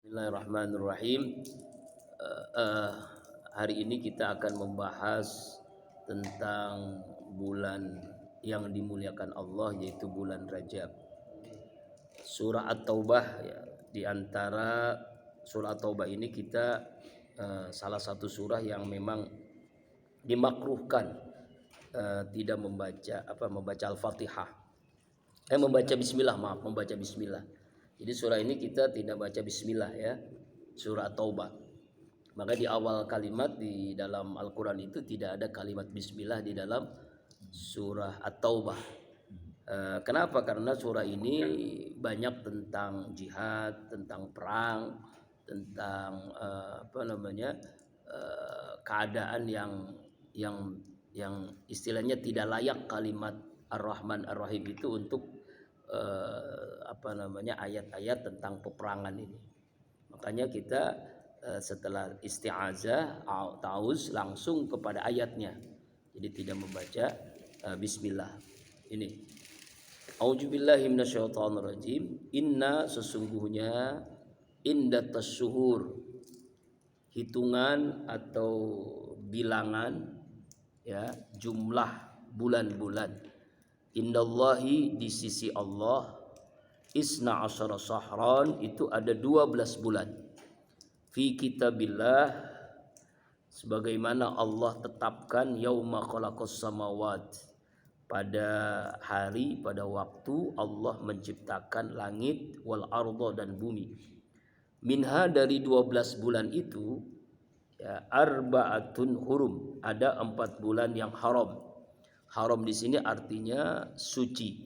Bismillahirrahmanirrahim. Hari ini kita akan membahas tentang bulan yang dimuliakan Allah, yaitu bulan Rajab. Surah At-Taubah, ya, di antara surah At-Taubah ini kita salah satu surah yang memang dimakruhkan tidak membaca Al-Fatihah. Membaca Bismillah. Jadi surah ini kita tidak baca Bismillah, ya, surah At-Taubah. Maka di awal kalimat di dalam Al-Quran itu tidak ada kalimat Bismillah di dalam surah At-Taubah. Kenapa? Karena surah ini banyak tentang jihad, tentang perang, tentang keadaan yang istilahnya tidak layak kalimat Ar-Rahman Ar-Rahim itu untuk ayat-ayat tentang peperangan ini. Makanya kita setelah isti'azah ta'awuz langsung kepada ayatnya. Jadi tidak membaca bismillah. Ini. A'udzubillahi minasyaitonirrajim. Inna, sesungguhnya, indatas syuhur, hitungan atau bilangan, ya, jumlah bulan-bulan. Indallahi, di sisi Allah, isna asyara sahran, itu ada 12 bulan. Fi kitabillah, sebagaimana Allah tetapkan, yauma khalaqas samawat, pada hari, pada waktu Allah menciptakan langit, wal arda, dan bumi. Minha, dari 12 bulan itu, ya, arba'atun hurum, ada 4 bulan yang haram. Haram di sini artinya suci.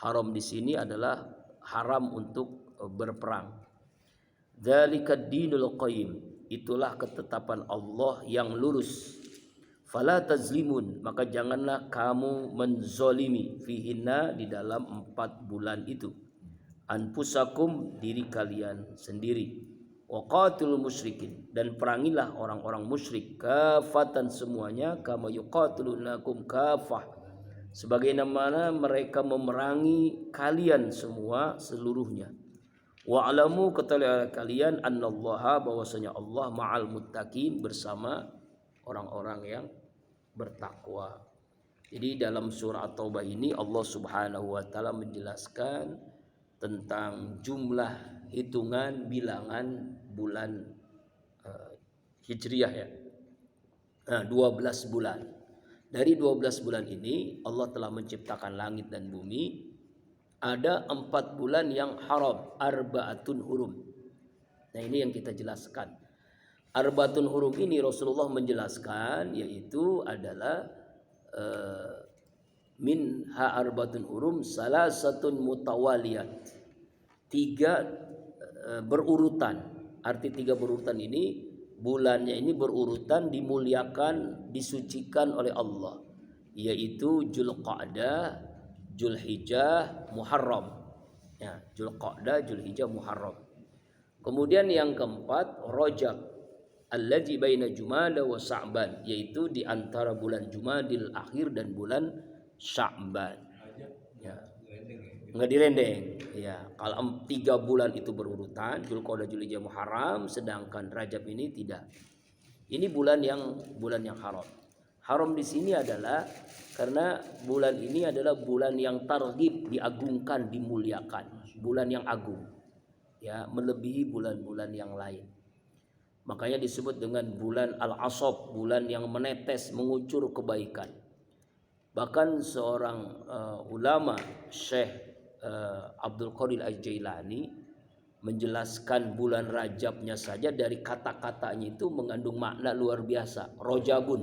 Haram di sini adalah haram untuk berperang. Dzalikad dinul qayyim, itulah ketetapan Allah yang lurus. Fala tazlimun, maka janganlah kamu menzolimi fihinna, di dalam 4 bulan itu, anfusakum, diri kalian sendiri. Waqatilul musyrikin, dan perangilah orang-orang musyrik, kafatan, semuanya, kama yuqatilunakum kafah, sebagaimana mereka memerangi kalian semua seluruhnya. Wa'lamu, ketahuilah kalian, annallaha, bahwasanya Allah, ma'al muttaqin, bersama orang-orang yang bertakwa. Jadi dalam surah At-Taubah ini Allah Subhanahu wa taala menjelaskan tentang jumlah, hitungan, bilangan bulan Hijriyah, ya. 12 bulan. Dari 12 bulan ini Allah telah menciptakan langit dan bumi. Ada 4 bulan yang haram, arba'atun hurum. Nah, ini yang kita jelaskan. Arba'atun hurum ini Rasulullah menjelaskan, yaitu adalah minha arba'atun hurum salasatun mutawaliyat, 3 berurutan. Arti 3 berurutan ini, bulannya ini berurutan, dimuliakan, disucikan oleh Allah, yaitu Dzulqa'dah, Dzulhijjah, Muharram. Ya, Dzulqa'dah, Dzulhijjah, Muharram. Kemudian yang keempat, Rajab, allazi baina Jumada wa Sya'ban, yaitu di antara bulan Jumadil akhir dan bulan Sya'ban. Ya. Enggak direndeng, ya. Kalau 3 bulan itu berurutan, Dzulqa'dah, Dzulhijjah, Muharram, sedangkan Rajab ini tidak. Ini bulan yang haram. Haram di sini adalah karena bulan ini adalah bulan yang targhib, diagungkan, dimuliakan, bulan yang agung, ya, melebihi bulan-bulan yang lain. Makanya disebut dengan bulan al-asab, bulan yang menetes, mengucur kebaikan. Bahkan seorang ulama, Syekh Abdul Qadir Al-Jailani, menjelaskan bulan Rajabnya saja dari kata-katanya itu mengandung makna luar biasa. Rojabun,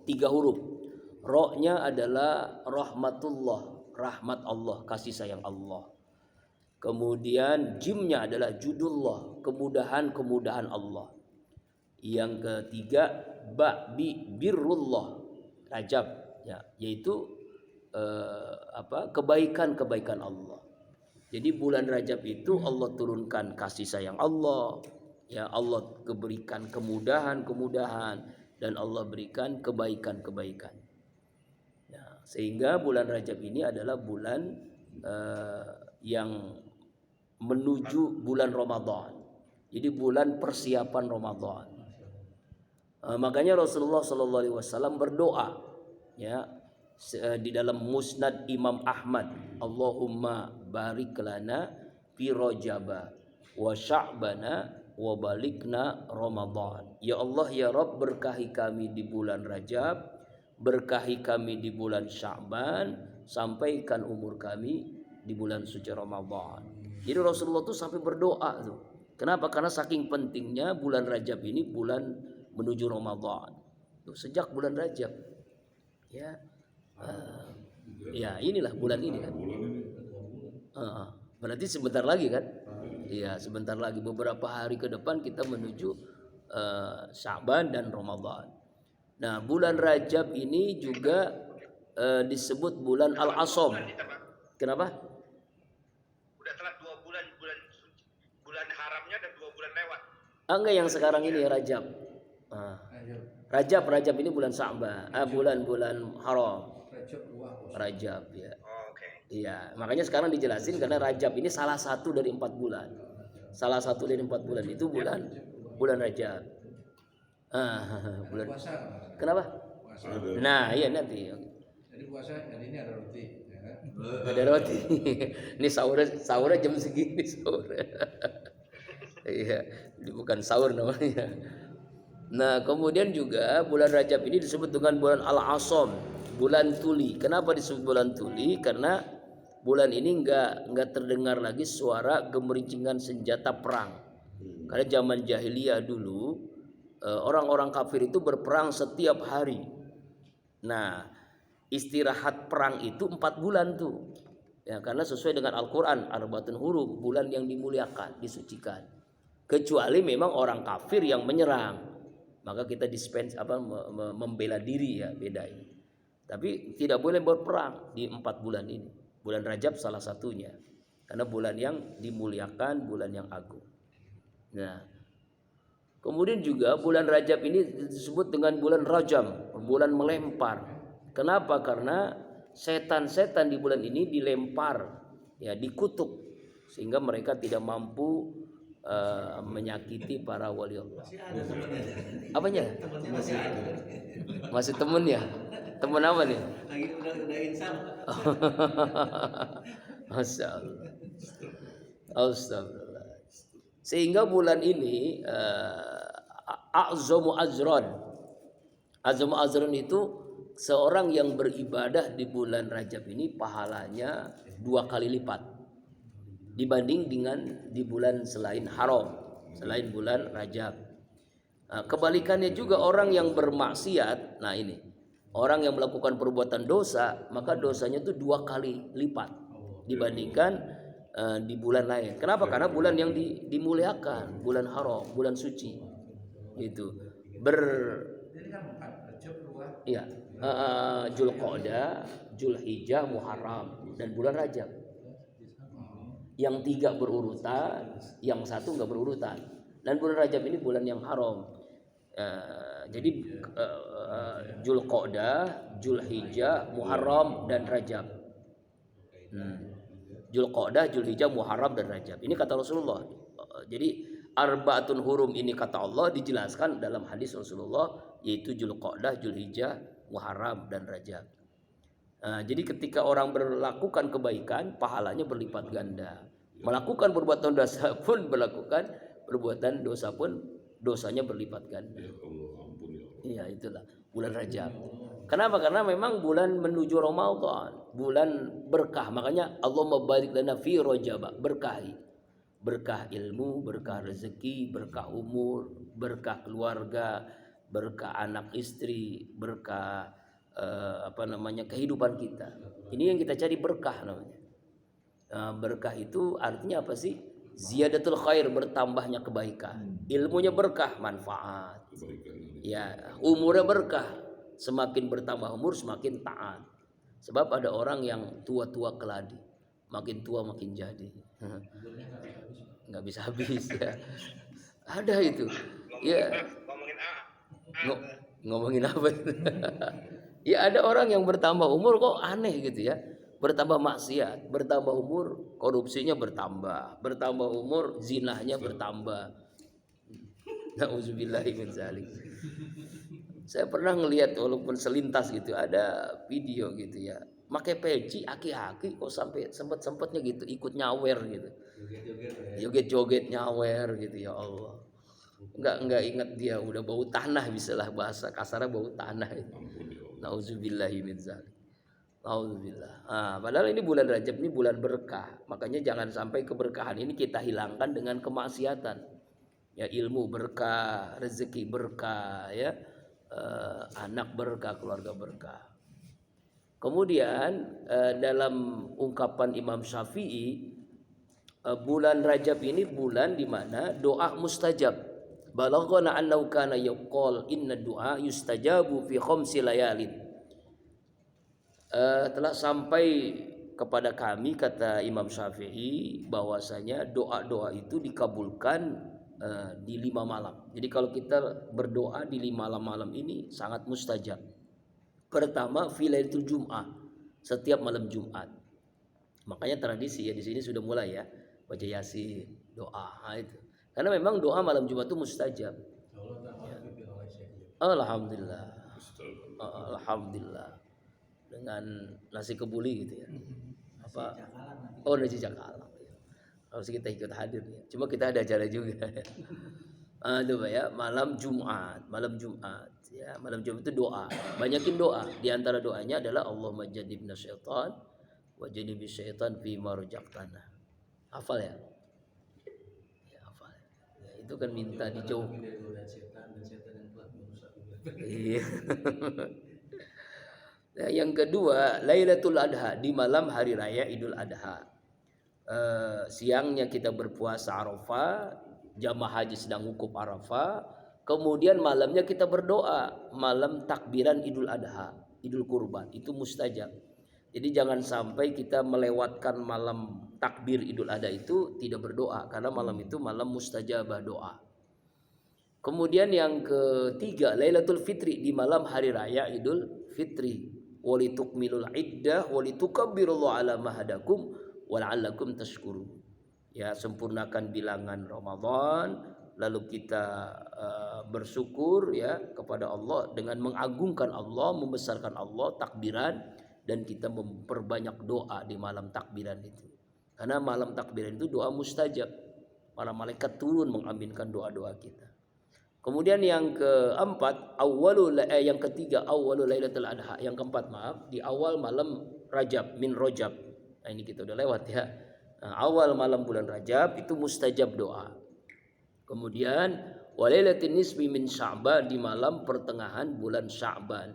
3 huruf. Ro-nya adalah rahmatullah, rahmat Allah, kasih sayang Allah. Kemudian jimnya adalah judullah, kemudahan Allah. Yang ketiga, birrullah, Rajab, ya, yaitu kebaikan Allah. Jadi bulan Rajab itu Allah turunkan kasih sayang Allah, ya, Allah berikan kemudahan, dan Allah berikan kebaikan. Ya, sehingga bulan Rajab ini adalah bulan yang menuju bulan Ramadan. Jadi bulan persiapan Ramadan. Makanya Rasulullah Shallallahu Alaihi Wasallam berdoa, ya, di dalam Musnad Imam Ahmad, Allahumma barik lana fi Rajaba wa Sya'bana wa balikna Ramadan. Ya Allah ya Rabb, berkahi kami di bulan Rajab, berkahi kami di bulan Sya'ban, sampaikan umur kami di bulan suci Ramadan. Jadi Rasulullah tuh sampai berdoa tuh. Kenapa? Karena saking pentingnya bulan Rajab ini, bulan menuju Ramadan. Tuh, sejak bulan Rajab, ya, ya inilah bulan ini kan. Berarti sebentar lagi kan? Iya, sebentar lagi, beberapa hari ke depan kita menuju Sya'ban dan Ramadan. Nah, bulan Rajab ini juga disebut bulan Al-Asham. Kenapa? Udah telat 2 bulan, bulan haramnya dan 2 bulan lewat. Enggak, yang sekarang ini Rajab. Rajab ini bulan Sya'ban, bulan haram. Rajab ya. Iya, makanya sekarang dijelasin karena Rajab ini salah satu dari 4 bulan. Salah satu dari 4 bulan itu bulan Rajab. Bulan. Kenapa? Nah, iya nanti. Jadi puasa hari ini ada roti, ya kan? Ada roti. Ini sahur jam segini sahur. Iya, ini bukan sahur namanya. Nah, kemudian juga bulan Rajab ini disebut dengan bulan Al-Asham, bulan tuli. Kenapa disebut bulan tuli? Karena bulan ini enggak terdengar lagi suara gemerincingan senjata perang. Karena zaman jahiliyah dulu orang-orang kafir itu berperang setiap hari. Nah, istirahat perang itu 4 bulan tuh. Ya, karena sesuai dengan Al-Qur'an, Arba'atun huruf, bulan yang dimuliakan, disucikan. Kecuali memang orang kafir yang menyerang, maka kita membela diri, ya, beda ini. Tapi tidak boleh berperang di 4 bulan ini. Bulan Rajab salah satunya, karena bulan yang dimuliakan, bulan yang agung. Nah, kemudian juga bulan Rajab ini disebut dengan bulan Rajam, bulan melempar. Kenapa? Karena setan-setan di bulan ini dilempar, ya, dikutuk, sehingga mereka tidak mampu menyakiti para wali Allah. Apanya? Masih temen ya? Temen apa nih? Lagi udah insaf. Masya Allah. Astagfirullah. Sehingga bulan ini A'zamu Azran. A'zamu Azran itu seorang yang beribadah di bulan Rajab ini pahalanya 2 kali lipat dibanding dengan di bulan selain haram, selain bulan Rajab. Nah, kebalikannya juga orang yang bermaksiat. Nah, ini orang yang melakukan perbuatan dosa, maka dosanya itu 2 kali lipat dibandingkan di bulan lain. Kenapa? Karena bulan yang dimuliakan, bulan haram, bulan suci. Itu Jadi kan 4 Rajab, iya, Dzulqa'dah, Dzulhijjah, Muharram, dan bulan Rajab. Yang 3 berurutan, yang 1 enggak berurutan. Dan bulan Rajab ini bulan yang haram. Jadi Dzulqa'dah, Dzulhijjah, Muharram, dan Rajab. Dzulqa'dah, Dzulhijjah, Muharram, dan Rajab. Ini kata Rasulullah. Jadi Arba'atun hurum ini kata Allah dijelaskan dalam hadis Rasulullah, yaitu Dzulqa'dah, Dzulhijjah, Muharram, dan Rajab. Jadi ketika orang melakukan kebaikan, pahalanya berlipat ganda. Melakukan perbuatan dosa pun dosanya berlipat ganda. Iya, itulah bulan Rajab. Kenapa? Karena memang bulan menuju Ramadan, bulan berkah. Makanya Allah mabarik lana fi Rajab, berkahi. Berkah ilmu, berkah rezeki, berkah umur, berkah keluarga, berkah anak istri, berkah kehidupan kita. Ini yang kita cari berkah namanya. Berkah itu artinya apa sih? Ziyadatul khair, bertambahnya kebaikan. Ilmunya berkah, manfaat. Ya, umurnya berkah. Semakin bertambah umur semakin taat. Sebab ada orang yang tua-tua keladi, makin tua makin jadi. Nggak bisa habis ya. Ada itu. Ya. Ngomongin apa? Ya, ada orang yang bertambah umur kok aneh gitu ya. Bertambah maksiat, bertambah umur korupsinya bertambah umur zinahnya bertambah. Nauzubillahi min zalik. Saya pernah ngelihat walaupun selintas gitu ada video gitu ya. Pakai peci aki-aki kok sampai sempet-sempetnya gitu ikut nyawer gitu. Joget-joget ya. Joget-joget nyawer gitu ya Allah. Enggak ingat dia udah bau tanah bisalah bahasa kasarnya bau tanah itu. Nauzubillahi min zalik. Nauzubillah. Padahal ini bulan Rajab ini bulan berkah. Makanya jangan sampai keberkahan ini kita hilangkan dengan kemaksiatan. Ya ilmu berkah, rezeki berkah ya. Anak berkah, keluarga berkah. Kemudian dalam ungkapan Imam Syafi'i, bulan Rajab ini bulan di mana doa mustajab. Balaghana annahu kana yaqul inna du'a yustajabu fi khamsi layalin. Telah sampai kepada kami kata Imam Syafi'i bahwasanya doa-doa itu dikabulkan di 5 malam. Jadi kalau kita berdoa di 5 malam ini sangat mustajab. Pertama, filailatul Jum'ah, setiap malam Jumat. Makanya tradisi ya di sini sudah mulai ya baca Yasin, doa itu. Karena memang doa malam Jumat itu mustajab. Alhamdulillah. Alhamdulillah. Dengan nasi kebuli gitu ya. Apa? Oh, nasi cakalang. Harus kita ikut hadir ya. Cuma kita ada acara juga. Coba ya, malam Jumat ya. Malam Jumat itu doa. Banyakin doa. Di antara doanya adalah Allahumma jannibna syaitan wa jannibi syaitan fi ma razaqtana. Hafal ya? Ya, hafal. Ya, itu kan minta dijauh. Iya. Nah, yang kedua, Lailatul Adha, di malam hari raya Idul Adha. Siangnya kita berpuasa Arafah, jamaah haji sedang wukuf Arafah, kemudian malamnya kita berdoa, malam takbiran Idul Adha, Idul Kurban, itu mustajab. Jadi jangan sampai kita melewatkan malam takbir Idul Adha itu tidak berdoa, karena malam itu malam mustajabah doa. Kemudian yang ketiga, Lailatul Fitri, di malam hari raya Idul Fitri, walitukmilul iddah walitukabbirullaha ala ma hadakum wala'allakum tashkurun. Ya, sempurnakan bilangan Ramadan, lalu kita bersyukur ya kepada Allah dengan mengagungkan Allah, membesarkan Allah, takbiran, dan kita memperbanyak doa di malam takbiran itu. Karena malam takbiran itu doa mustajab. Para malaikat turun mengaminkan doa-doa kita. Kemudian yang keempat, yang ketiga awalul lailatul adha, yang keempat di awal malam Rajab, min Rajab. Nah, ini kita udah lewat ya. Nah, awal malam bulan Rajab itu mustajab doa. Kemudian walailatin nisbi min Sya'ban, di malam pertengahan bulan Sya'ban.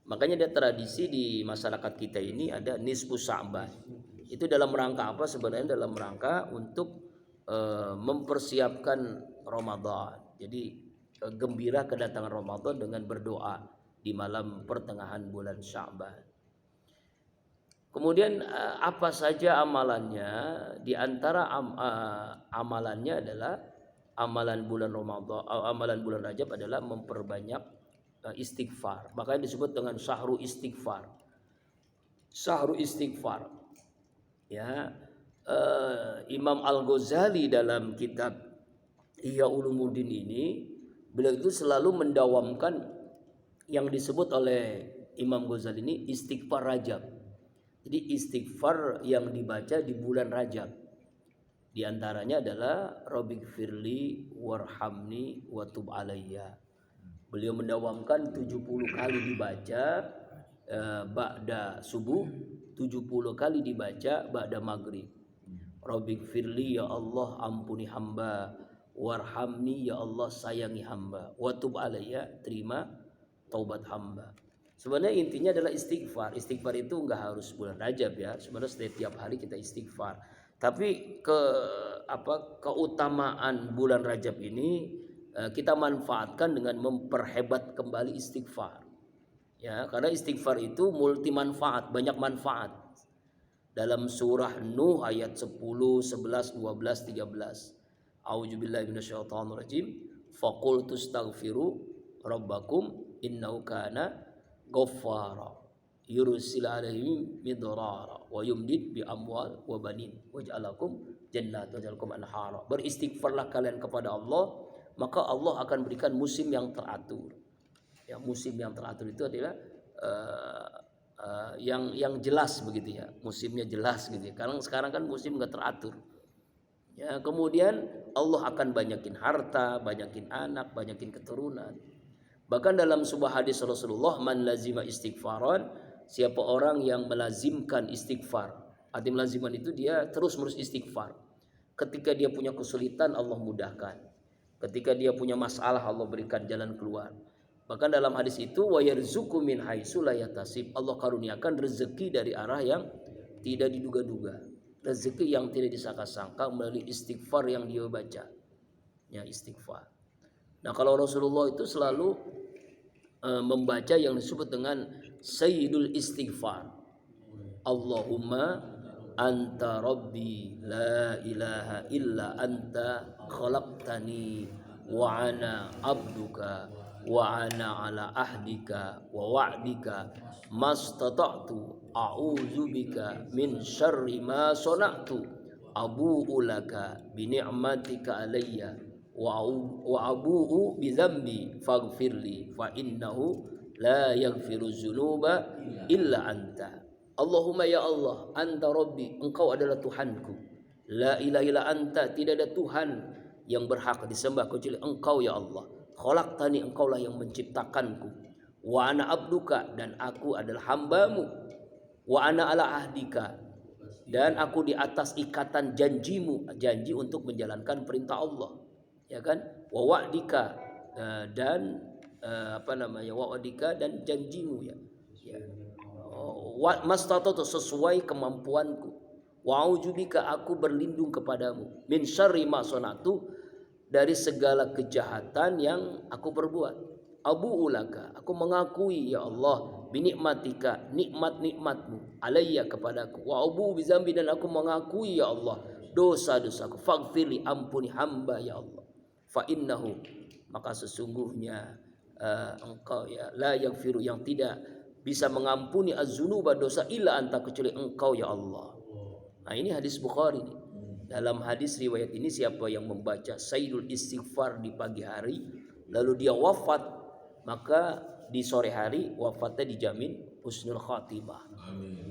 Makanya ada tradisi di masyarakat kita ini ada nisfu Sya'ban. Itu dalam rangka apa sebenarnya? Dalam rangka untuk mempersiapkan Ramadan. Jadi gembira kedatangan Ramadan dengan berdoa di malam pertengahan bulan Sya'ban. Kemudian apa saja amalannya? Di antara amalannya adalah amalan bulan Ramadan, amalan bulan Rajab adalah memperbanyak istighfar. Makanya disebut dengan syahrul istighfar. Syahrul istighfar. Ya, Imam Al-Ghazali dalam kitab Ihya Ulumuddin ini, beliau itu selalu mendawamkan yang disebut oleh Imam Ghazali ini istighfar Rajab. Jadi istighfar yang dibaca di bulan Rajab. Di antaranya adalah Rabbighfirli warhamni watub alayya. Beliau mendawamkan 70 kali dibaca ba'da subuh, 70 kali dibaca ba'da maghrib. Rabbighfirli, ya Allah ampuni hamba, warhamni, ya Allah sayangi hamba, watub alayya, terima taubat hamba. Sebenarnya intinya adalah istighfar. Istighfar itu enggak harus bulan Rajab ya. Sebenarnya setiap hari kita istighfar. Tapi keutamaan bulan Rajab ini kita manfaatkan dengan memperhebat kembali istighfar. Ya, karena istighfar itu multi manfaat, banyak manfaat. Dalam surah Nuh ayat 10, 11, 12, 13. A'udzubillahi minasyaitonirrajim. Faqultu astaghfiru rabbakum innahu kana ghaffara yursil alaihim midrara wa yumdid bi amwal wa banin waj'alakum jannat waj'alakum anhara. Beristighfarlah kalian kepada Allah, maka Allah akan berikan musim yang teratur. Ya, musim yang teratur itu adalah yang jelas begitu ya, musimnya jelas gitu ya. Karena sekarang kan musim nggak teratur. Ya, kemudian Allah akan banyakin harta, banyakin anak, banyakin keturunan. Bahkan dalam sebuah hadis Rasulullah, man lazima istighfaran, siapa orang yang melazimkan istighfar. Arti melaziman itu dia terus-menerus istighfar. Ketika dia punya kesulitan, Allah mudahkan. Ketika dia punya masalah, Allah berikan jalan keluar. Bahkan dalam hadis itu, wa yarzuqu min haitsu la yahtasib, Allah karuniakan rezeki dari arah yang tidak diduga-duga. Rezeki yang tidak disangka-sangka melalui istighfar yang dia baca. Ya, istighfar. Nah, kalau Rasulullah itu selalu membaca yang disebut dengan Sayyidul Istighfar. Allahumma anta rabbi la ilaha illa anta khalaqtani wa ana abduka wa ana ala ahdika wa wa'dika mastata'tu a'udzubika min syarri ma sana'tu abu'u laka bi ni'matika alayya wa abu'u bi dzambi faghfirli fa innahu la yaghfiru dzunuba illa anta. Allahumma ya Allah, anta rabbi, engkau adalah Tuhanku. La ilaha illa anta, tidak ada Tuhan yang berhak disembah kecuali engkau ya Allah. Khalaqtani, engkaulah yang menciptakanku. Wa ana abduka, dan aku adalah hambamu. Wa ana ala ahdika, dan aku di atas ikatan janjimu, janji untuk menjalankan perintah Allah. Ya kan? Wa wa'dika, dan wa'dika dan janjimu ya. Mastata'tu, sesuai kemampuanku. Wa'udzubika, aku berlindung kepadamu. Min syarri ma sana'tu, dari segala kejahatan yang aku perbuat. Abu'u laka, aku mengakui ya Allah binikmatika, nikmat-nikmatmu alayya kepadaku. Wa abu'u bizambi, dan aku mengakui ya Allah dosa-dosaku. Faghfirli, ampuni hamba ya Allah. Fa innahu, maka sesungguhnya engkau ya la yaghfiru, yang tidak bisa mengampuni az-dzunuba, dosa, illa anta, kecuali engkau ya Allah. Nah, ini hadis Bukhari nih. Dalam hadis riwayat ini, siapa yang membaca Sayyidul Istighfar di pagi hari lalu dia wafat, maka di sore hari wafatnya dijamin husnul khatimah.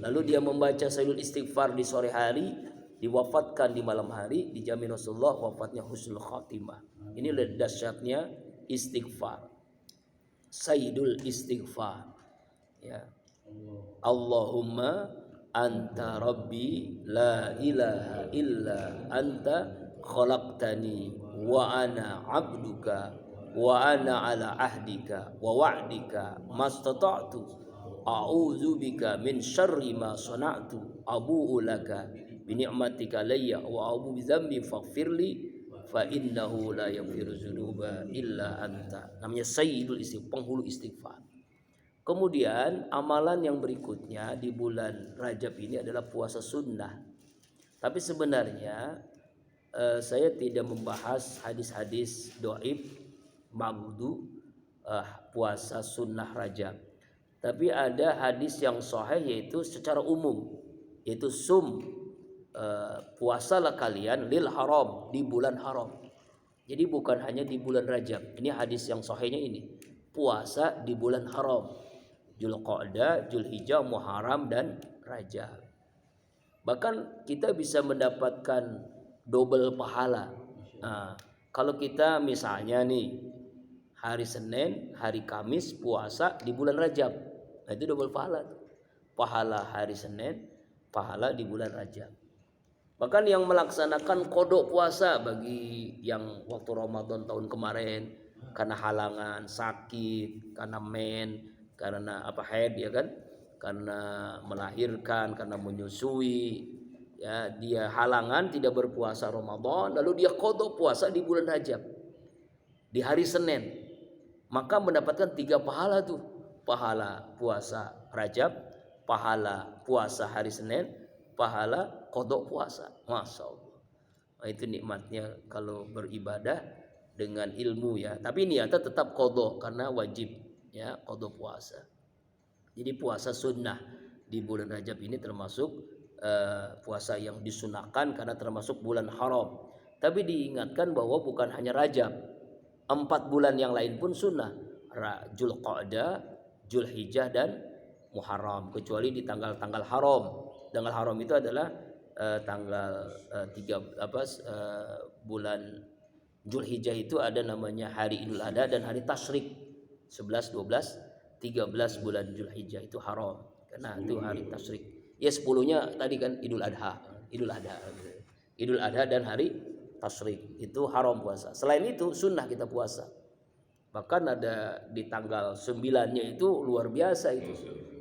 Lalu dia membaca Sayyidul Istighfar di sore hari, diwafatkan di malam hari, dijamin Rasulullah wafatnya husnul khatimah. Ini dahsyatnya istighfar. Sayyidul Istighfar. Ya. Allahumma anta rabbi la ilaha illa anta khalaqtani wa ana abduka wa ana ala ahdika wa wa'dika mastata'tu a'udzubika min syarri ma sana'tu abu'u laka bi ni'matika alayya wa abu bi dzambi faghfirli fa innahu la yaghfiru dzunuba illa anta. Namanya Sayyidul Istighfar, penghulu istighfar. Kemudian amalan yang berikutnya di bulan Rajab ini adalah puasa sunnah. Tapi sebenarnya saya tidak membahas hadis-hadis dhaif magdu puasa sunnah Rajab. Tapi ada hadis yang sahih, yaitu secara umum, yaitu puasalah kalian lil haram, di bulan haram. Jadi bukan hanya di bulan Rajab. Ini hadis yang sahihnya ini. Puasa di bulan haram. Dzulqa'dah, Dzulhijjah, Muharram, dan Rajab. Bahkan kita bisa mendapatkan double pahala. Nah, kalau kita misalnya nih hari Senin, hari Kamis puasa di bulan Rajab, nah itu double pahala. Pahala hari Senin, pahala di bulan Rajab. Bahkan yang melaksanakan qada puasa bagi yang waktu Ramadan tahun kemarin karena halangan, sakit, karena karena haid ya kan, karena melahirkan, karena menyusui ya, dia halangan tidak berpuasa Ramadan, lalu dia qada puasa di bulan Rajab di hari Senin, maka mendapatkan 3 pahala tuh. Pahala puasa Rajab, pahala puasa hari Senin, pahala qada puasa. Masya Allah. Nah, itu nikmatnya kalau beribadah dengan ilmu ya. Tapi niatnya tetap qada karena wajib ya, qada puasa. Jadi puasa sunnah di bulan Rajab ini termasuk puasa yang disunahkan karena termasuk bulan haram. Tapi diingatkan bahwa bukan hanya Rajab. 4 bulan yang lain pun sunnah. Zulqa'dah, Zulhijjah dan Muharram, kecuali di tanggal-tanggal haram. Tanggal haram itu adalah tanggal 3 bulan Zulhijjah itu ada namanya hari Idul Adha dan hari Tasyrik. 11, 12, 13 bulan Zulhijjah itu haram karena itu hari Tasyrik. Ya 10-nya tadi kan Idul Adha. Idul Adha dan hari Tasyrik itu haram puasa. Selain itu sunnah kita puasa. Bahkan ada di tanggal 9-nya itu luar biasa itu.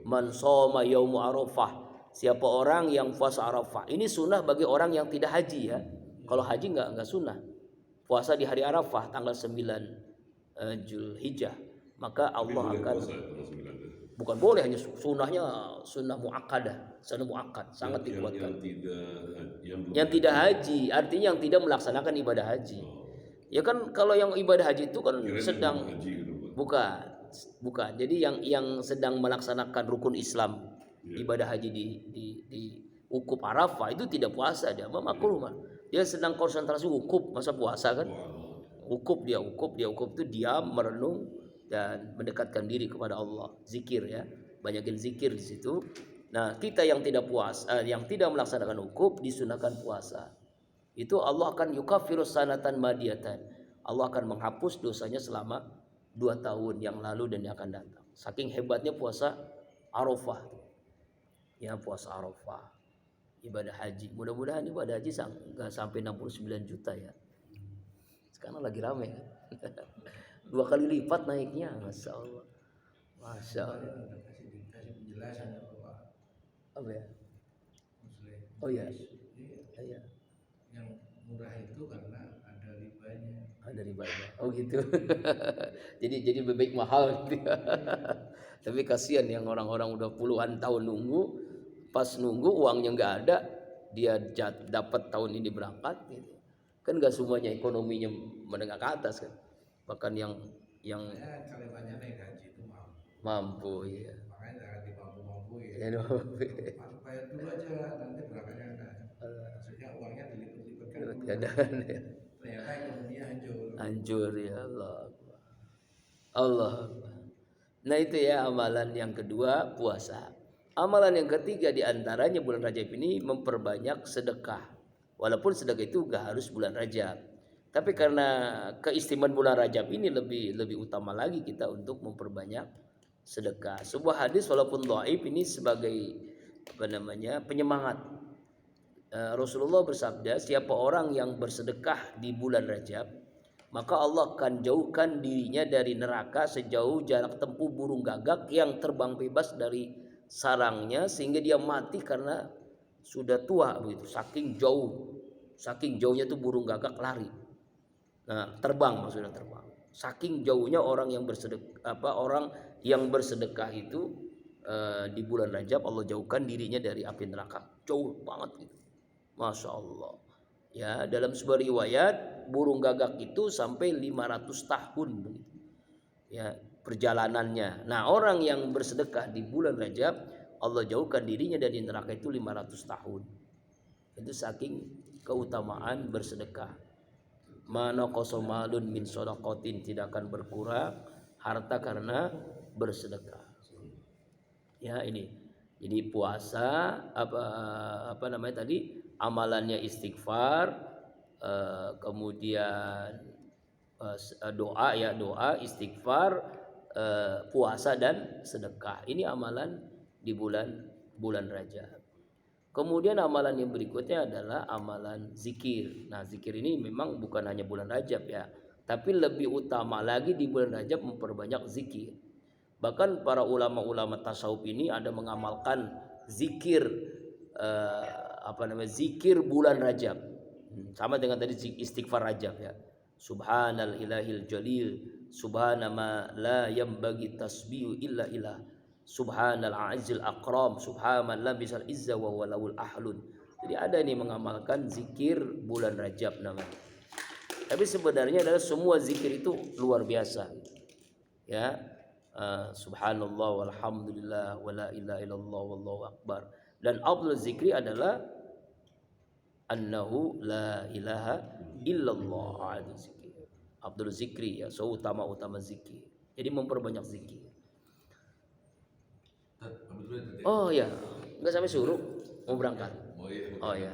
Man shoma yaumu Arafah. Siapa orang yang puasa Arafah. Ini sunnah bagi orang yang tidak haji ya. Kalau haji enggak sunnah. Puasa di hari Arafah tanggal 9 Zulhijjah. Maka Allah akan bukan boleh, hanya sunnahnya sunnah muakkadah, sunnah muakkad, sangat dikuatkan. Yang tidak haji, artinya yang tidak melaksanakan ibadah haji. Ya kan kalau yang ibadah haji itu kan sedang bukan. Jadi yang sedang melaksanakan rukun Islam, ibadah haji di wukuf Arafah itu tidak puasa dia, makruh. Dia sedang konsentrasi wukuf, masa puasa kan? Wukuf itu diam, merenung dan mendekatkan diri kepada Allah, zikir ya. Banyakin zikir di situ. Nah, kita yang tidak puasa, yang tidak melaksanakan wukuf disunahkan puasa. Itu Allah akan yukaffiru sanatan madiyatan. Allah akan menghapus dosanya selama 2 tahun yang lalu dan yang akan datang. Saking hebatnya puasa Arafah. Ya, puasa Arafah. Ibadah haji. Mudah-mudahan ibadah haji enggak sampai 69 juta ya. Sekarang lagi rame kan. 2 kali lipat naiknya, Masya Allah. Masya Allah. Kasih penjelasan Apa ya? Muslim. Oh iya. Iya. Yang murah itu karena ada ribanya. Ada ribanya. Oh gitu. jadi bebek mahal gitu. Tapi kasihan yang orang-orang udah puluhan tahun nunggu, pas nunggu uangnya nggak ada, dia dapat tahun ini berangkat gitu. Kan nggak semuanya ekonominya menengah ke atas kan. Bahkan yang Kalau banyak naik haji itu mampu ya. Makanya jangan dimampu-mampu ya. Bayar dulu aja, nanti berangkatnya ada. Maksudnya uangnya dilipat-lipatkan. Ternyata ekonominya hancur ya Allah. Nah itu ya amalan yang kedua, puasa. Amalan yang ketiga diantaranya bulan Rajab ini memperbanyak sedekah. Walaupun sedekah itu gak harus bulan Rajab, tapi karena keistimewaan bulan Rajab ini lebih utama lagi kita untuk memperbanyak sedekah. Sebuah hadis walaupun dhaif ini sebagai penyemangat. Rasulullah bersabda, siapa orang yang bersedekah di bulan Rajab, maka Allah akan jauhkan dirinya dari neraka sejauh jarak tempuh burung gagak yang terbang bebas dari sarangnya sehingga dia mati karena sudah tua begitu. Saking jauhnya tuh burung gagak lari. Nah, maksudnya terbang. Saking jauhnya orang yang bersedekah itu di bulan Rajab Allah jauhkan dirinya dari api neraka. Jauh banget gitu. Masya Allah. Ya, dalam sebuah riwayat burung gagak itu sampai 500 tahun begitu. Ya, perjalanannya. Nah, orang yang bersedekah di bulan Rajab Allah jauhkan dirinya dari neraka itu 500 tahun. Itu saking keutamaan bersedekah. Mana qasamalun min shadaqatin, tidak akan berkurang harta karena bersedekah. Ya, ini. Jadi puasa apa namanya tadi? Amalannya istighfar, kemudian doa, istighfar, puasa dan sedekah. Ini amalan di bulan Rajab. Kemudian amalan yang berikutnya adalah amalan zikir. Nah, zikir ini memang bukan hanya bulan Rajab ya, tapi lebih utama lagi di bulan Rajab memperbanyak zikir. Bahkan para ulama-ulama tasawuf ini ada mengamalkan zikir zikir bulan Rajab. Sama dengan tadi istighfar Rajab ya. Subhanal ilahil jalil, subhanama la yambagi tasbihu illa ilah. Subhanal a'izil akram, subhanallah bisal izza wa walawul ahlun. Jadi ada ini mengamalkan zikir bulan Rajab namanya. Tapi sebenarnya adalah semua zikir itu luar biasa. Ya. Subhanallah walhamdulillah wala ilaha illallah wallahu akbar. Dan afdal zikri adalah annahu la ilaha illallah. Abdul Zikri ya, utama zikir. Jadi memperbanyak zikir. Oh ya, nggak sampai suruk mau berangkat. Oh ya,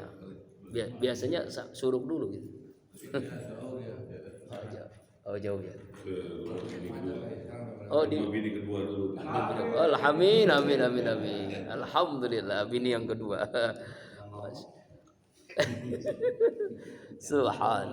biasanya suruk dulu gitu. Oh jauh ya. Oh di bini kedua dulu. Alhamdulillah, amin. Alhamdulillah bini yang kedua. Subhan